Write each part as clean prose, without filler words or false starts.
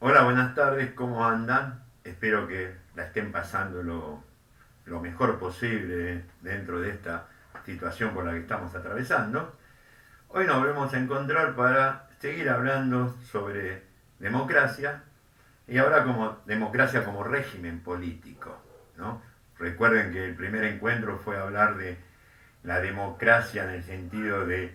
Hola, buenas tardes, ¿cómo andan? Espero que la estén pasando lo mejor posible dentro de esta situación por la que estamos atravesando. Hoy nos volvemos a encontrar para seguir hablando sobre democracia y ahora como democracia como régimen político, ¿no? Recuerden que el primer encuentro fue hablar de la democracia en el sentido de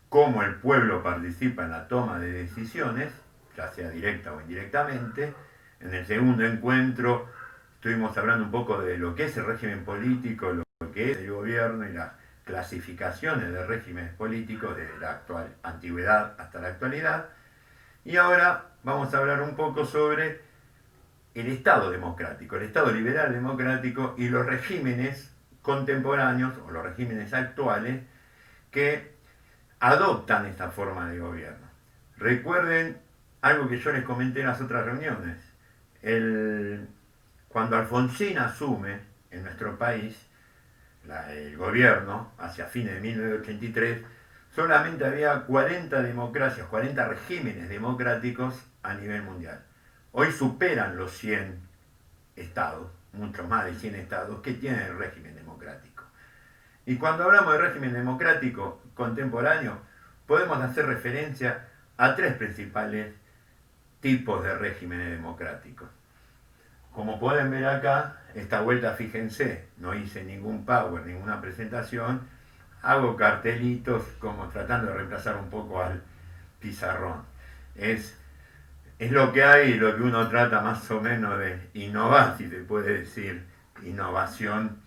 cómo el pueblo participa en la toma de decisiones, ya sea directa o indirectamente. En el segundo encuentro estuvimos hablando un poco de lo que es el régimen político, lo que es el gobierno y las clasificaciones de regímenes políticos desde la actual antigüedad hasta la actualidad. Y ahora vamos a hablar un poco sobre el Estado democrático, el Estado liberal democrático y los regímenes contemporáneos o los regímenes actuales que adoptan esta forma de gobierno. Recuerden algo que yo les comenté en las otras reuniones. Cuando Alfonsín asume en nuestro país el gobierno, hacia fines de 1983, solamente había 40 democracias, 40 regímenes democráticos a nivel mundial. Hoy superan los 100 estados, mucho más de 100 estados, que tienen el régimen democrático. Y cuando hablamos de régimen democrático contemporáneo, podemos hacer referencia a tres principales tipos de regímenes democráticos. Como pueden ver acá, esta vuelta, fíjense, no hice ningún power, ninguna presentación, hago cartelitos como tratando de reemplazar un poco al pizarrón. Es, es lo que hay y lo que uno trata más o menos de innovar, si se puede decir, innovación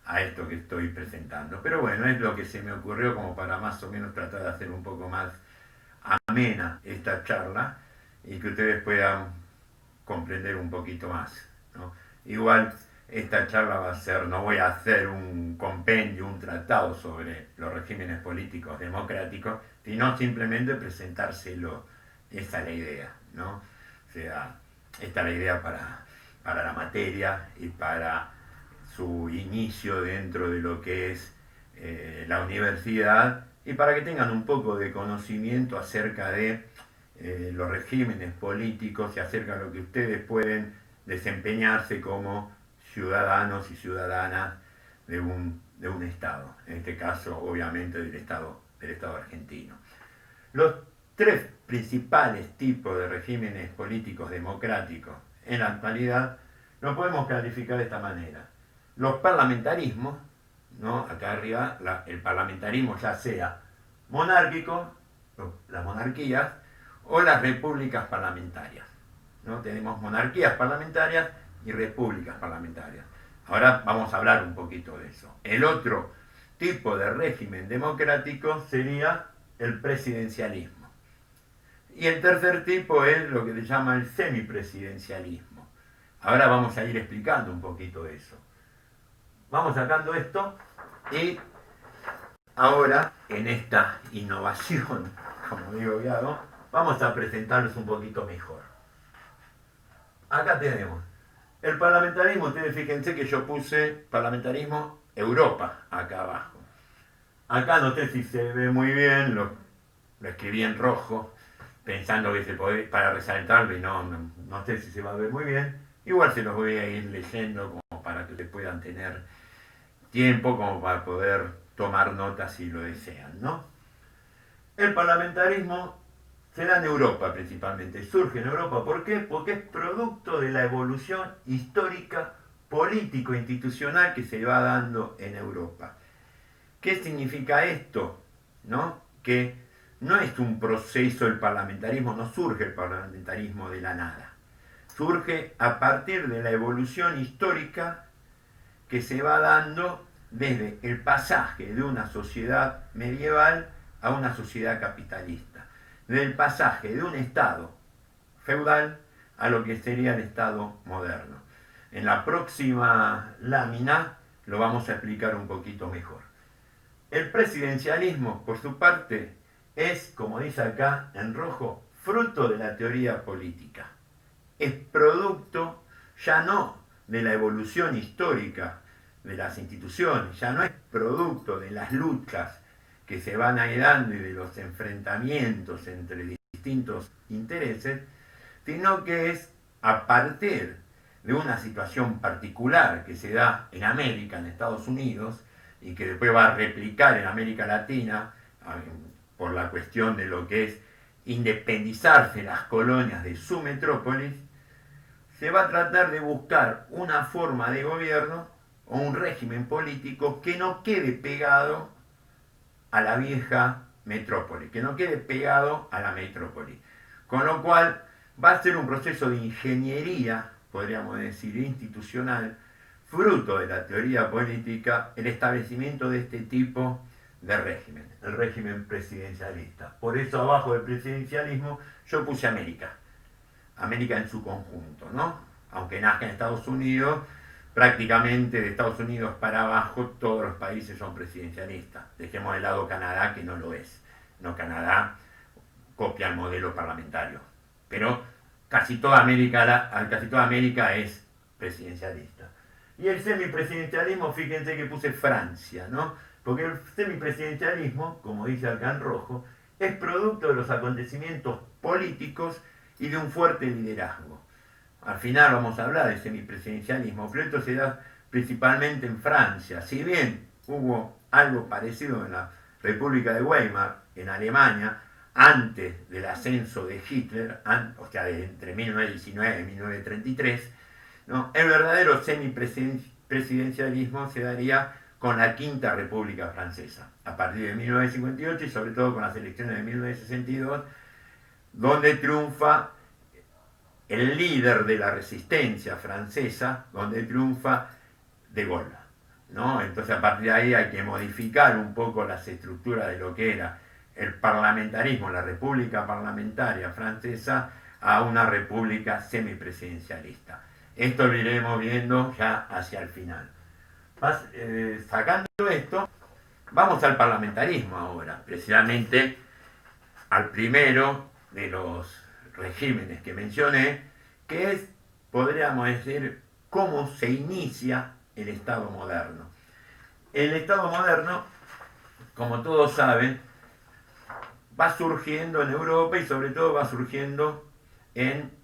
a esto que estoy presentando. Pero bueno, es lo que se me ocurrió como para más o menos tratar de hacer un poco más amena esta charla y que ustedes puedan comprender un poquito más, ¿no? Igual esta charla va a ser, no voy a hacer un compendio, un tratado sobre los regímenes políticos democráticos, sino simplemente presentárselo. Esa es la idea, ¿no? O sea, esta es la idea para la materia y para su inicio dentro de lo que es la universidad y para que tengan un poco de conocimiento acerca de los regímenes políticos y acerca de lo que ustedes pueden desempeñarse como ciudadanos y ciudadanas de un Estado, en este caso obviamente del Estado argentino. Los tres principales tipos de regímenes políticos democráticos en la actualidad los podemos clasificar de esta manera. Los parlamentarismos, ¿no? Acá arriba el parlamentarismo ya sea monárquico, las monarquías, o las repúblicas parlamentarias, ¿no? Tenemos monarquías parlamentarias y repúblicas parlamentarias. Ahora vamos a hablar un poquito de eso. El otro tipo de régimen democrático sería el presidencialismo. Y el tercer tipo es lo que se llama el semipresidencialismo. Ahora vamos a ir explicando un poquito de eso. Vamos sacando esto y ahora en esta innovación, como digo Viado, vamos a presentarlos un poquito mejor. Acá tenemos el parlamentarismo. Ustedes fíjense que yo puse parlamentarismo Europa acá abajo. Acá no sé si se ve muy bien, lo escribí en rojo, pensando que se puede, para resaltarlo y no sé si se va a ver muy bien. Igual se los voy a ir leyendo como para que ustedes puedan tener tiempo como para poder tomar notas si lo desean, ¿no? El parlamentarismo se da en Europa principalmente, surge en Europa. ¿Por qué? Porque es producto de la evolución histórica, político-institucional que se va dando en Europa. ¿Qué significa esto? ¿No? Que no es un proceso el parlamentarismo, no surge el parlamentarismo de la nada. Surge a partir de la evolución histórica que se va dando desde el pasaje de una sociedad medieval a una sociedad capitalista, del pasaje de un Estado feudal a lo que sería el Estado moderno. En la próxima lámina lo vamos a explicar un poquito mejor. El presidencialismo, por su parte, es, como dice acá en rojo, fruto de la teoría política. Es producto ya no de la evolución histórica de las instituciones, ya no es producto de las luchas que se van a ir dando y de los enfrentamientos entre distintos intereses, sino que es a partir de una situación particular que se da en América, en Estados Unidos, y que después va a replicar en América Latina, por la cuestión de lo que es independizarse las colonias de su metrópolis, se va a tratar de buscar una forma de gobierno o un régimen político que no quede pegado a la vieja metrópoli, que no quede pegado a la metrópoli. Con lo cual va a ser un proceso de ingeniería, podríamos decir, institucional, fruto de la teoría política, el establecimiento de este tipo de régimen, el régimen presidencialista. Por eso abajo del presidencialismo yo puse América, América en su conjunto, ¿no? Aunque nazca en Estados Unidos, prácticamente de Estados Unidos para abajo todos los países son presidencialistas. Dejemos de lado Canadá, que no lo es. No, Canadá copia el modelo parlamentario. Pero casi toda América es presidencialista. Y el semipresidencialismo, fíjense que puse Francia, ¿no? Porque el semipresidencialismo, como dice acá en rojo, es producto de los acontecimientos políticos y de un fuerte liderazgo. Al final vamos a hablar de semipresidencialismo, pero esto se da principalmente en Francia. Si bien hubo algo parecido en la República de Weimar, en Alemania, antes del ascenso de Hitler, o sea, entre 1919 y 1933, ¿no? El verdadero semipresidencialismo se daría con la Quinta República Francesa, a partir de 1958 y sobre todo con las elecciones de 1962, donde triunfa el líder de la resistencia francesa, donde triunfa De Gaulle, ¿no? Entonces a partir de ahí hay que modificar un poco las estructuras de lo que era el parlamentarismo, la república parlamentaria francesa, a una república semipresidencialista. Esto lo iremos viendo ya hacia el final. Sacando esto, vamos al parlamentarismo ahora, precisamente al primero de los regímenes que mencioné, que es, podríamos decir, cómo se inicia el Estado moderno. El Estado moderno, como todos saben, va surgiendo en Europa y sobre todo va surgiendo en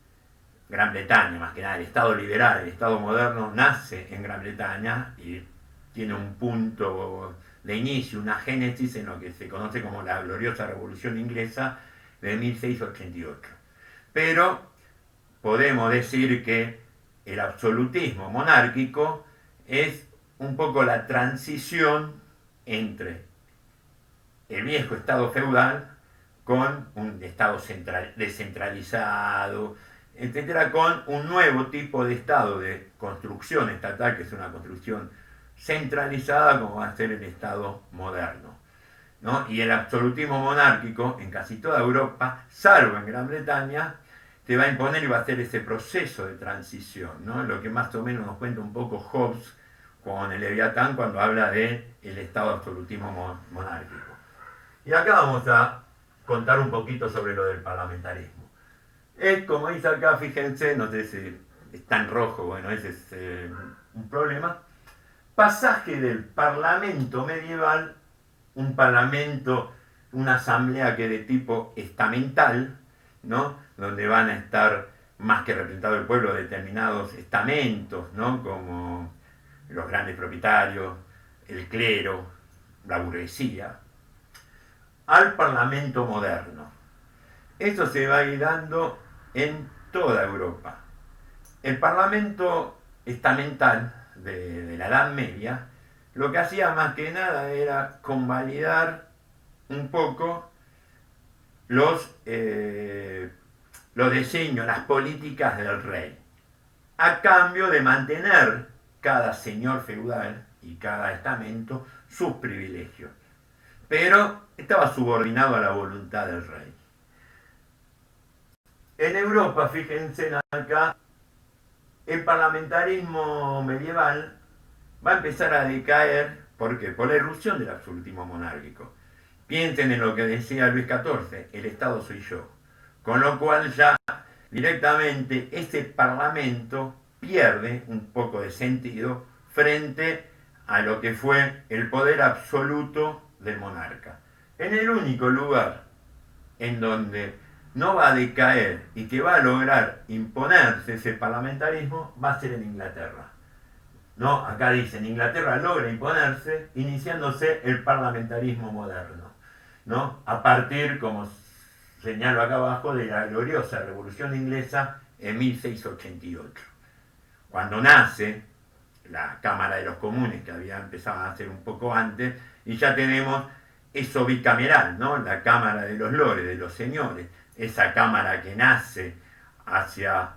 Gran Bretaña, más que nada. El Estado liberal, el Estado moderno nace en Gran Bretaña y tiene un punto de inicio, una génesis en lo que se conoce como la gloriosa Revolución Inglesa de 1688. Pero podemos decir que el absolutismo monárquico es un poco la transición entre el viejo Estado feudal con un Estado descentralizado, etcétera, con un nuevo tipo de Estado de construcción estatal, que es una construcción centralizada, como va a ser el Estado moderno, ¿no? Y el absolutismo monárquico en casi toda Europa, salvo en Gran Bretaña, te va a imponer y va a hacer ese proceso de transición, ¿no? Lo que más o menos nos cuenta un poco Hobbes con el Leviatán cuando habla de el Estado de absolutismo monárquico. Y acá vamos a contar un poquito sobre lo del parlamentarismo. Es como dice acá, fíjense, no sé si está en rojo, bueno, ese es un problema. Pasaje del parlamento medieval, un parlamento, una asamblea que de tipo estamental, ¿no? Donde van a estar más que representado el pueblo determinados estamentos, ¿no? Como los grandes propietarios, el clero, la burguesía, al parlamento moderno. Esto se va a ir dando en toda Europa. El parlamento estamental de la Edad Media lo que hacía más que nada era convalidar un poco los designios, las políticas del rey, a cambio de mantener cada señor feudal y cada estamento sus privilegios. Pero estaba subordinado a la voluntad del rey. En Europa, fíjense acá, el parlamentarismo medieval va a empezar a decaer. ¿Por qué? Por la irrupción del absolutismo monárquico. Piensen en lo que decía Luis XIV, el Estado soy yo. Con lo cual ya directamente ese parlamento pierde un poco de sentido frente a lo que fue el poder absoluto del monarca. En el único lugar en donde no va a decaer y que va a lograr imponerse ese parlamentarismo va a ser en Inglaterra. ¿No? Acá dicen, Inglaterra logra imponerse iniciándose el parlamentarismo moderno, ¿no? A partir, como señalo acá abajo, de la gloriosa Revolución Inglesa en 1688. Cuando nace la Cámara de los Comunes, que había empezado a hacer un poco antes, y ya tenemos eso bicameral, ¿no? La Cámara de los Lores, de los señores, esa cámara que nace hacia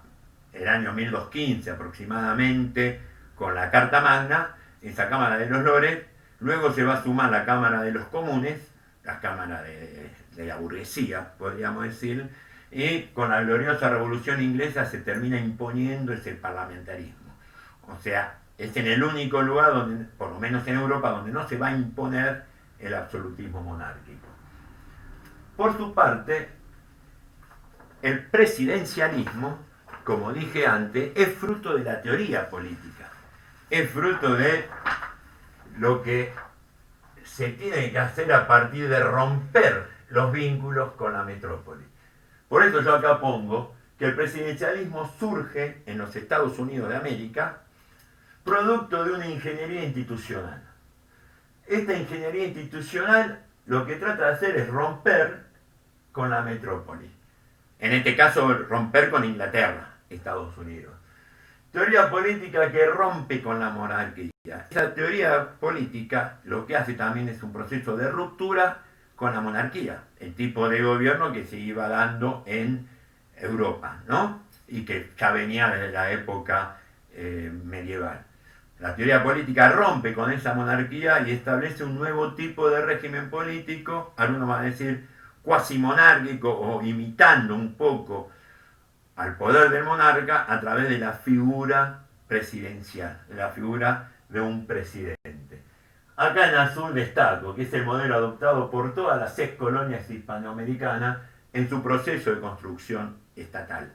el año 1215 aproximadamente, con la Carta Magna, esa Cámara de los Lores, luego se va a sumar la Cámara de los Comunes, la Cámara de la burguesía, podríamos decir, y con la gloriosa Revolución Inglesa se termina imponiendo ese parlamentarismo. O sea, es en el único lugar, donde, por lo menos en Europa, donde no se va a imponer el absolutismo monárquico. Por su parte, el presidencialismo, como dije antes, es fruto de la teoría política. Es fruto de lo que se tiene que hacer a partir de romper los vínculos con la metrópoli. Por eso yo acá pongo que el presidencialismo surge en los Estados Unidos de América producto de una ingeniería institucional. Esta ingeniería institucional lo que trata de hacer es romper con la metrópoli. En este caso, romper con Inglaterra, Estados Unidos. Teoría política que rompe con la monarquía. Esa teoría política lo que hace también es un proceso de ruptura con la monarquía, el tipo de gobierno que se iba dando en Europa, ¿no? Y que ya venía desde la época medieval. La teoría política rompe con esa monarquía y establece un nuevo tipo de régimen político, algunos van a decir cuasi monárquico o imitando un poco al poder del monarca a través de la figura presidencial, la figura de un presidente. Acá en azul destaco que es el modelo adoptado por todas las ex colonias hispanoamericanas en su proceso de construcción estatal,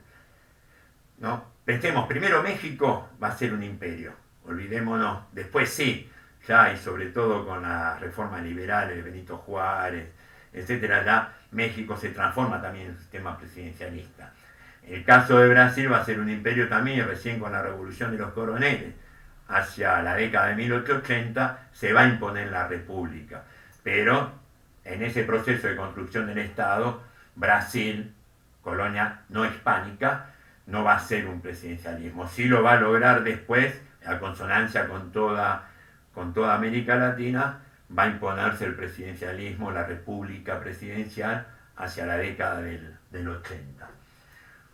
¿no? Pensemos, primero México va a ser un imperio, olvidémonos, después sí, ya y sobre todo con las reformas liberales de Benito Juárez, etcétera, ya México se transforma también en un sistema presidencialista. El caso de Brasil va a ser un imperio también, recién con la revolución de los coroneles, hacia la década de 1880 se va a imponer la república. Pero en ese proceso de construcción del Estado, Brasil, colonia no hispánica, no va a ser un presidencialismo. Sí lo va a lograr después, a consonancia con toda América Latina, va a imponerse el presidencialismo, la república presidencial, hacia la década del 80.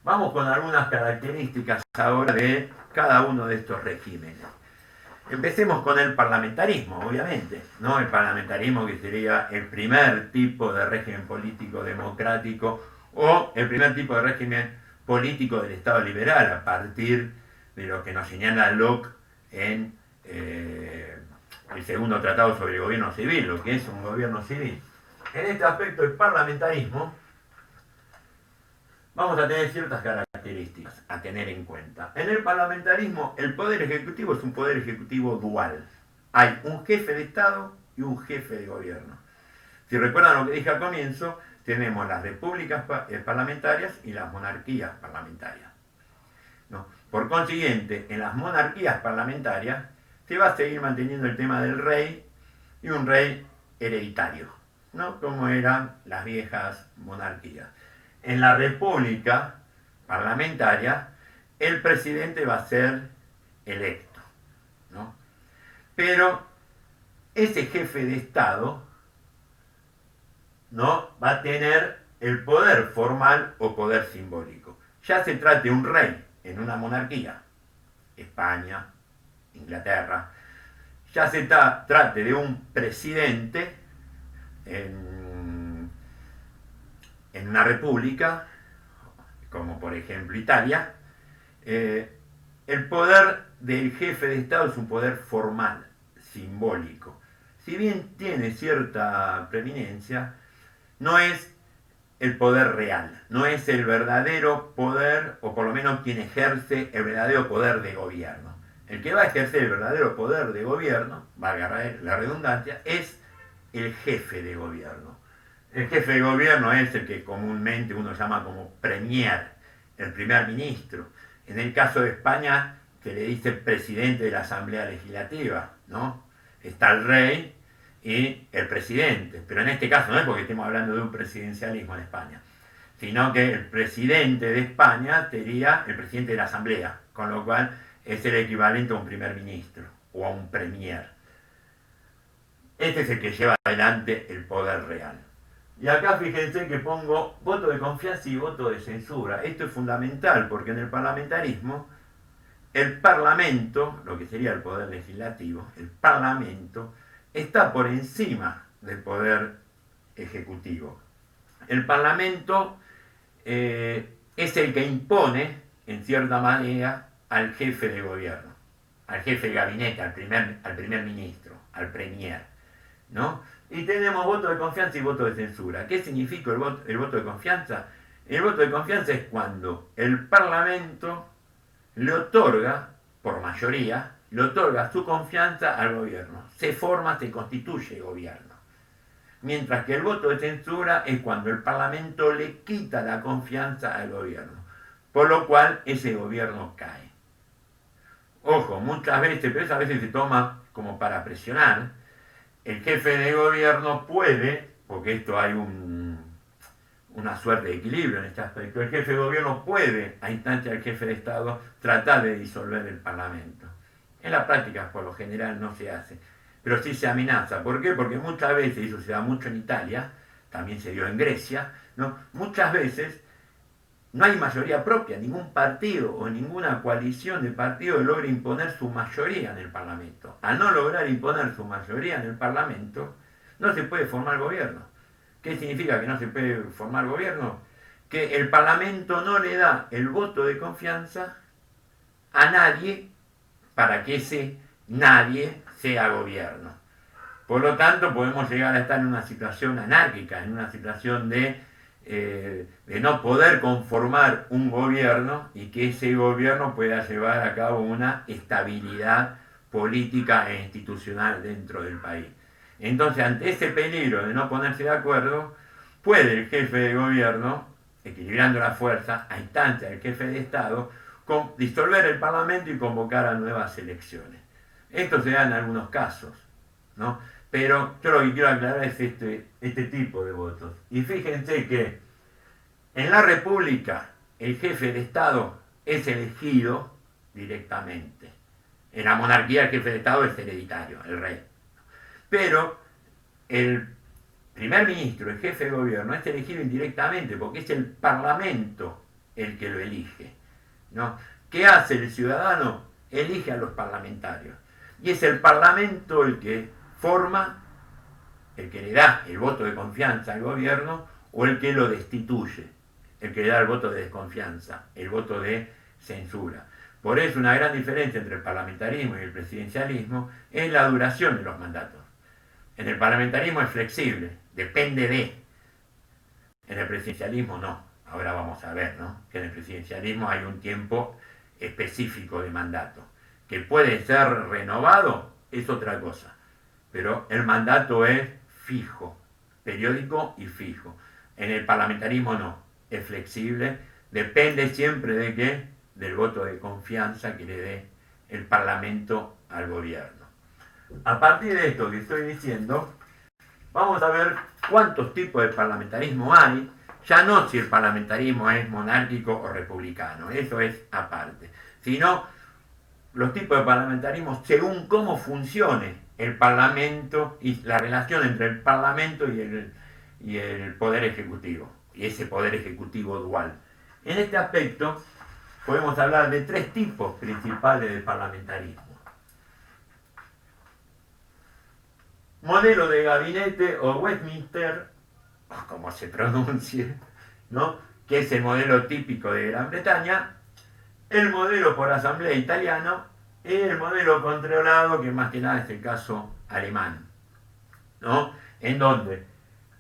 Vamos con algunas características ahora de cada uno de estos regímenes. Empecemos con el parlamentarismo, obviamente, ¿no? El parlamentarismo que sería el primer tipo de régimen político democrático o el primer tipo de régimen político del Estado liberal, a partir de lo que nos señala Locke en el segundo tratado sobre el gobierno civil, lo que es un gobierno civil. En este aspecto, el parlamentarismo, vamos a tener ciertas características a tener en cuenta. En el parlamentarismo, el poder ejecutivo es un poder ejecutivo dual. Hay un jefe de Estado y un jefe de gobierno. Si recuerdan lo que dije al comienzo, tenemos las repúblicas parlamentarias y las monarquías parlamentarias, ¿no? Por consiguiente, en las monarquías parlamentarias se va a seguir manteniendo el tema del rey y un rey hereditario, ¿no? Como eran las viejas monarquías. En la república parlamentaria, el presidente va a ser electo, ¿no? Pero ese jefe de Estado, ¿no?, va a tener el poder formal o poder simbólico. Ya se trate un rey en una monarquía, España, Inglaterra, ya se trate de un presidente en una república, como por ejemplo Italia, el poder del jefe de Estado es un poder formal, simbólico. Si bien tiene cierta preeminencia, no es el poder real, no es el verdadero poder, o por lo menos quien ejerce el verdadero poder de gobierno. El que va a ejercer el verdadero poder de gobierno, valga la redundancia, es el jefe de gobierno, El jefe de gobierno es el que comúnmente uno llama como premier, el primer ministro. En el caso de España se le dice presidente de la Asamblea Legislativa, ¿no? Está el rey y el presidente, pero en este caso no es porque estemos hablando de un presidencialismo en España, sino que el presidente de España sería el presidente de la Asamblea, con lo cual es el equivalente a un primer ministro o a un premier. Este es el que lleva adelante el poder real. Y acá fíjense que pongo voto de confianza y voto de censura. Esto es fundamental porque en el parlamentarismo, el parlamento, lo que sería el poder legislativo, el parlamento, está por encima del poder ejecutivo. El parlamento es el que impone, en cierta manera, al jefe de gobierno, al jefe de gabinete, al primer ministro, al premier, ¿no? Y tenemos voto de confianza y voto de censura. ¿Qué significa el voto de confianza? El voto de confianza es cuando el Parlamento le otorga, por mayoría, le otorga su confianza al gobierno. Se forma, se constituye gobierno. Mientras que el voto de censura es cuando el Parlamento le quita la confianza al gobierno. Por lo cual ese gobierno cae. Ojo, muchas veces, pero eso a veces se toma como para presionar. El jefe de gobierno puede, porque esto hay una suerte de equilibrio en este aspecto, el jefe de gobierno puede, a instancia del jefe de Estado, tratar de disolver el Parlamento. En la práctica, por lo general, no se hace, pero sí se amenaza. ¿Por qué? Porque muchas veces, y eso se da mucho en Italia, también se dio en Grecia, ¿no? Muchas veces no hay mayoría propia, ningún partido o ninguna coalición de partidos logra imponer su mayoría en el Parlamento. Al no lograr imponer su mayoría en el Parlamento, no se puede formar gobierno. ¿Qué significa que no se puede formar gobierno? Que el Parlamento no le da el voto de confianza a nadie para que ese nadie sea gobierno. Por lo tanto, podemos llegar a estar en una situación anárquica, en una situación de no poder conformar un gobierno y que ese gobierno pueda llevar a cabo una estabilidad política e institucional dentro del país. Entonces, ante ese peligro de no ponerse de acuerdo, puede el jefe de gobierno, equilibrando la fuerza a instancia del jefe de Estado, disolver el Parlamento y convocar a nuevas elecciones. Esto se da en algunos casos, ¿no? Pero yo lo que quiero aclarar es este tipo de votos. Y fíjense que en la República el jefe de Estado es elegido directamente. En la monarquía el jefe de Estado es hereditario, el rey. Pero el primer ministro, el jefe de gobierno, es elegido indirectamente porque es el Parlamento el que lo elige, ¿no? ¿Qué hace el ciudadano? Elige a los parlamentarios. Y es el Parlamento el que forma, el que le da el voto de confianza al gobierno o el que lo destituye, el que le da el voto de desconfianza, el voto de censura. Por eso una gran diferencia entre el parlamentarismo y el presidencialismo es la duración de los mandatos. En el parlamentarismo es flexible, depende de. En el presidencialismo no. Ahora vamos a ver, ¿no? Que en el presidencialismo hay un tiempo específico de mandato. Que puede ser renovado es otra cosa. Pero el mandato es fijo, periódico y fijo. En el parlamentarismo no, es flexible, depende siempre de qué, del voto de confianza que le dé el Parlamento al gobierno. A partir de esto que estoy diciendo, vamos a ver cuántos tipos de parlamentarismo hay, ya no si el parlamentarismo es monárquico o republicano, eso es aparte, sino los tipos de parlamentarismo según cómo funcione el Parlamento y la relación entre el Parlamento y el Poder Ejecutivo, y ese Poder Ejecutivo dual. En este aspecto podemos hablar de tres tipos principales de parlamentarismo. Modelo de gabinete o Westminster, o como se pronuncie, ¿no? Que es el modelo típico de Gran Bretaña, el modelo por asamblea italiano y el modelo controlado, que más que nada es el caso alemán, ¿no? En donde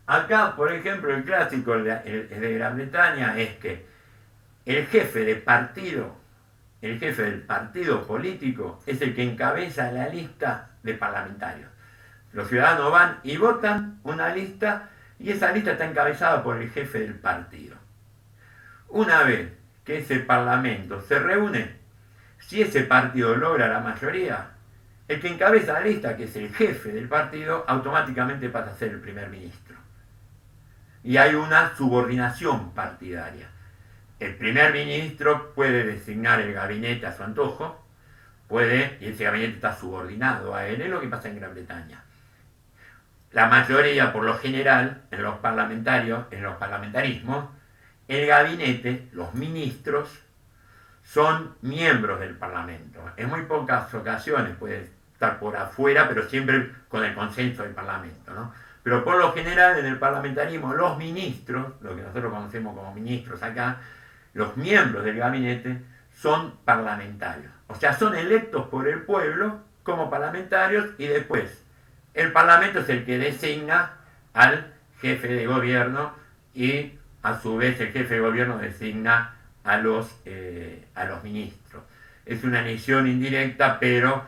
acá, por ejemplo, el clásico de Gran Bretaña es que el jefe de partido, el jefe del partido político, es el que encabeza la lista de parlamentarios. Los ciudadanos van y votan una lista y esa lista está encabezada por el jefe del partido. Una vez que ese parlamento se reúne, si ese partido logra la mayoría, el que encabeza la lista, que es el jefe del partido, automáticamente pasa a ser el primer ministro. Y hay una subordinación partidaria. El primer ministro puede designar el gabinete a su antojo, y ese gabinete está subordinado a él. Es lo que pasa en Gran Bretaña. La mayoría, por lo general, en los parlamentarismos, el gabinete, los ministros, son miembros del Parlamento. En muy pocas ocasiones puede estar por afuera, pero siempre con el consenso del Parlamento, ¿no? Pero por lo general en el parlamentarismo los ministros, lo que nosotros conocemos como ministros acá, los miembros del gabinete son parlamentarios. O sea, son electos por el pueblo como parlamentarios y después el Parlamento es el que designa al jefe de gobierno y a su vez el jefe de gobierno designa a los ministros. Es una elección indirecta, pero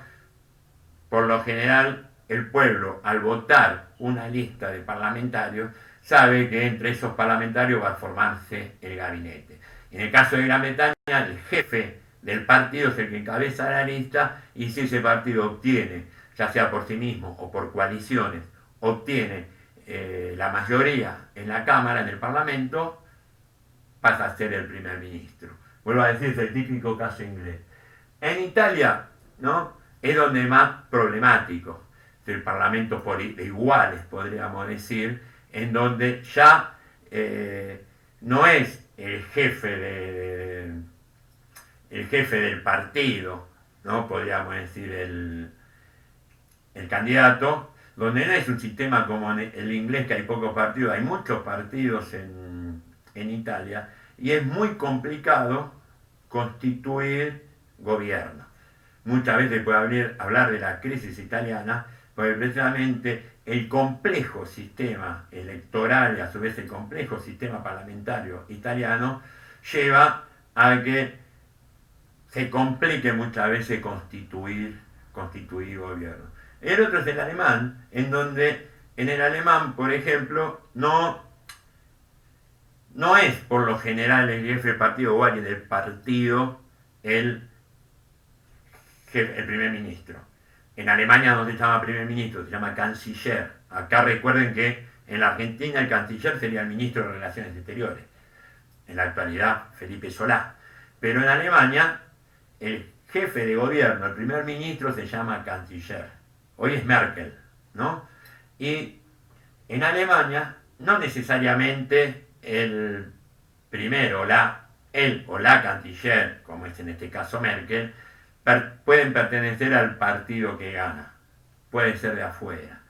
por lo general el pueblo, al votar una lista de parlamentarios, sabe que entre esos parlamentarios va a formarse el gabinete. En el caso de Gran Bretaña, el jefe del partido es el que encabeza la lista, y si ese partido obtiene, ya sea por sí mismo o por coaliciones, obtiene la mayoría en la Cámara, en el Parlamento, pasa a ser el primer ministro. Vuelvo a decir, es el típico caso inglés. En Italia, ¿no?, es donde más problemático, el Parlamento de iguales, podríamos decir, en donde ya no es el jefe del partido, ¿no?, podríamos decir el candidato, donde no es un sistema como el inglés, que hay pocos partidos, hay muchos partidos en Italia, y es muy complicado constituir gobierno. Muchas veces puede hablar de la crisis italiana, porque precisamente el complejo sistema electoral y a su vez el complejo sistema parlamentario italiano lleva a que se complique muchas veces constituir gobierno. El otro es el alemán, en donde en el alemán, por ejemplo, no es por lo general el jefe del partido o alguien del partido el primer ministro. En Alemania no se llama primer ministro, se llama canciller. Acá recuerden que en la Argentina el canciller sería el ministro de Relaciones Exteriores. En la actualidad, Felipe Solá. Pero en Alemania, el jefe de gobierno, el primer ministro, se llama canciller. Hoy es Merkel, ¿no? Y en Alemania, no necesariamente el primero, él o la canciller, como es en este caso Merkel, pueden pertenecer al partido que gana, pueden ser de afuera.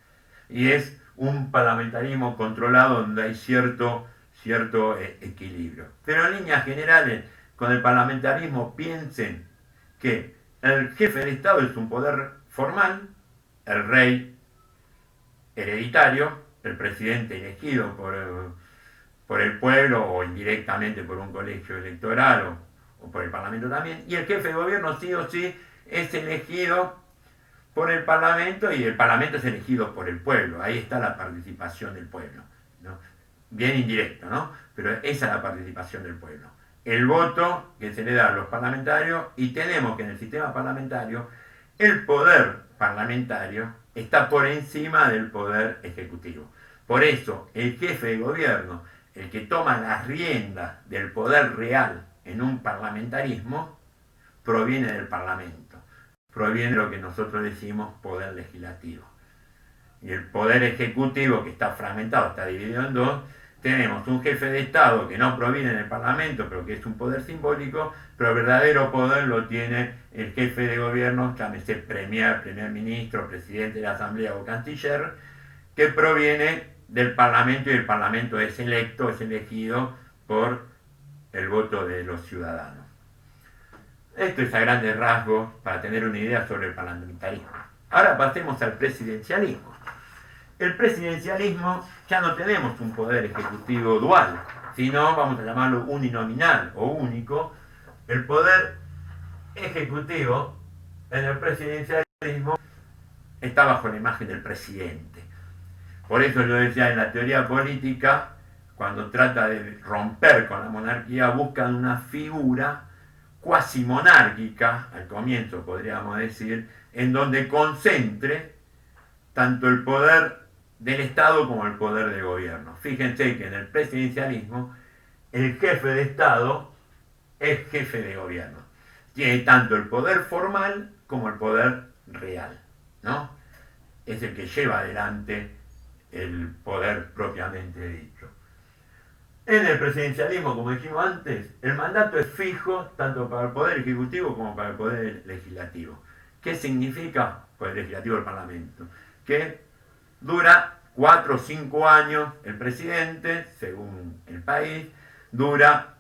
Y es un parlamentarismo controlado donde hay cierto equilibrio. Pero en líneas generales, con el parlamentarismo piensen que el jefe de Estado es un poder formal, el rey hereditario, el presidente elegido por el pueblo o indirectamente por un colegio electoral o por el Parlamento también, y el jefe de gobierno sí o sí es elegido por el Parlamento, y el Parlamento es elegido por el pueblo. Ahí está la participación del pueblo, ¿no? Bien indirecto, ¿no? Pero esa es la participación del pueblo. El voto que se le da a los parlamentarios, y tenemos que en el sistema parlamentario el poder parlamentario está por encima del poder ejecutivo. Por eso el jefe de gobierno, el que toma las riendas del poder real en un parlamentarismo, proviene del Parlamento, proviene de lo que nosotros decimos poder legislativo. Y el poder ejecutivo, que está fragmentado, está dividido en dos, tenemos un jefe de Estado que no proviene del Parlamento, pero que es un poder simbólico, pero el verdadero poder lo tiene el jefe de gobierno, llámese primer ministro, presidente de la Asamblea o canciller, que proviene del Parlamento, y el Parlamento es electo, es elegido por el voto de los ciudadanos. Esto es a grandes rasgos para tener una idea sobre el parlamentarismo. Ahora pasemos al presidencialismo. El presidencialismo, ya no tenemos un poder ejecutivo dual, sino, vamos a llamarlo uninominal o único. El poder ejecutivo en el presidencialismo está bajo la imagen del presidente. Por eso yo decía, en la teoría política, cuando trata de romper con la monarquía, buscan una figura cuasi monárquica, al comienzo podríamos decir, en donde concentre tanto el poder del Estado como el poder del gobierno. Fíjense que en el presidencialismo el jefe de Estado es jefe de gobierno. Tiene tanto el poder formal como el poder real, ¿no? Es el que lleva adelante el poder propiamente dicho. En el presidencialismo, como dijimos antes, el mandato es fijo tanto para el poder ejecutivo como para el poder legislativo. ¿Qué significa poder legislativo del Parlamento? Que dura 4 o 5 años el presidente, según el país, dura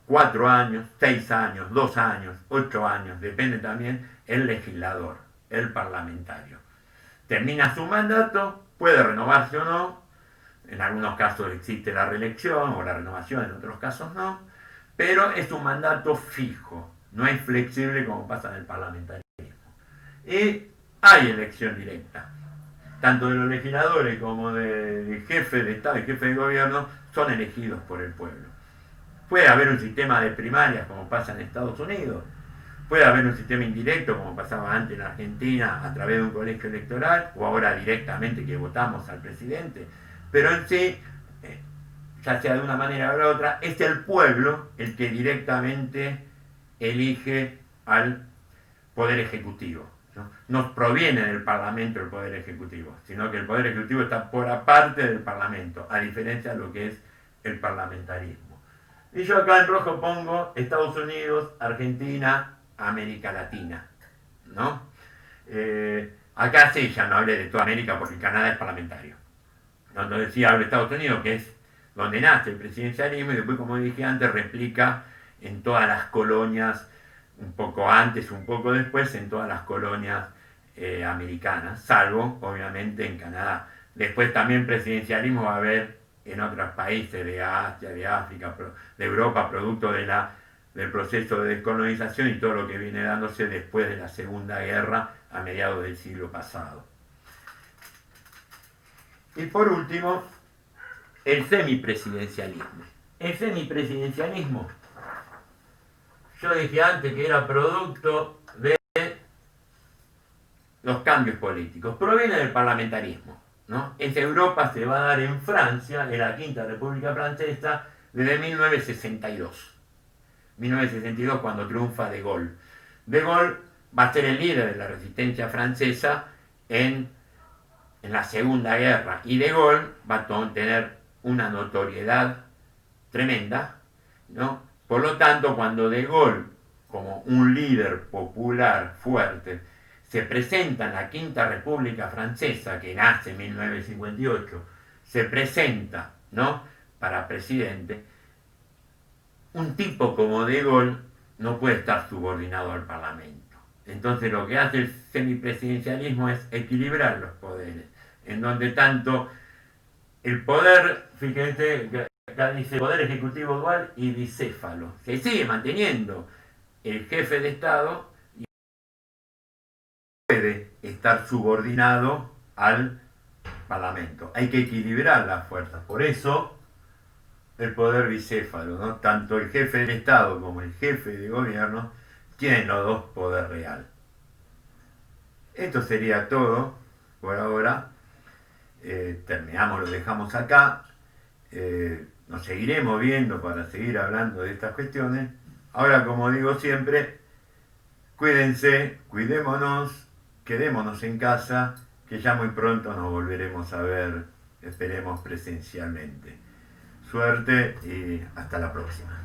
4 años, 6 años, 2 años, 8 años, depende también el legislador, el parlamentario. Termina su mandato, puede renovarse o no, en algunos casos existe la reelección o la renovación, en otros casos no, pero es un mandato fijo, no es flexible como pasa en el parlamentarismo. Y hay elección directa, tanto de los legisladores como de jefe de Estado y jefe de gobierno son elegidos por el pueblo. Puede haber un sistema de primarias como pasa en Estados Unidos, puede haber un sistema indirecto como pasaba antes en Argentina a través de un colegio electoral o ahora directamente que votamos al presidente, pero en sí, ya sea de una manera o de otra, es el pueblo el que directamente elige al poder ejecutivo. No proviene del Parlamento el poder ejecutivo, sino que el poder ejecutivo está por aparte del Parlamento, a diferencia de lo que es el parlamentarismo. Y yo acá en rojo pongo Estados Unidos, Argentina, América Latina, ¿no? Acá sí, ya no hablé de toda América porque Canadá es parlamentario. Entonces sí hablo de Estados Unidos, que es donde nace el presidencialismo, y después, como dije antes, replica en todas las colonias, un poco antes, un poco después, en todas las colonias americanas, salvo, obviamente, en Canadá. Después también presidencialismo va a haber en otros países de Asia, de África, de Europa, producto del proceso de descolonización y todo lo que viene dándose después de la Segunda Guerra a mediados del siglo pasado. Y por último, el semipresidencialismo. El semipresidencialismo, yo dije antes que era producto de los cambios políticos, proviene del parlamentarismo, ¿no? En Europa se va a dar en Francia, en la Quinta República Francesa, desde 1962. 1962 cuando triunfa De Gaulle. De Gaulle va a ser el líder de la resistencia francesa en la Segunda Guerra, y De Gaulle va a tener una notoriedad tremenda, ¿no? Por lo tanto, cuando De Gaulle, como un líder popular fuerte, se presenta en la Quinta República Francesa, que nace en 1958, se presenta, ¿no?, para presidente, un tipo como De Gaulle no puede estar subordinado al Parlamento. Entonces lo que hace el semipresidencialismo es equilibrar los poderes, en donde tanto el poder, fíjense, acá dice poder ejecutivo dual y bicéfalo, se sigue manteniendo el jefe de Estado y puede estar subordinado al Parlamento. Hay que equilibrar las fuerzas, por eso el poder bicéfalo, ¿no? Tanto el jefe del Estado como el jefe de gobierno tienen los dos poder real. Esto sería todo por ahora. Terminamos, lo dejamos acá. Nos seguiremos viendo para seguir hablando de estas cuestiones. Ahora, como digo siempre, cuídense, cuidémonos, quedémonos en casa, que ya muy pronto nos volveremos a ver, esperemos presencialmente. Suerte y hasta la próxima.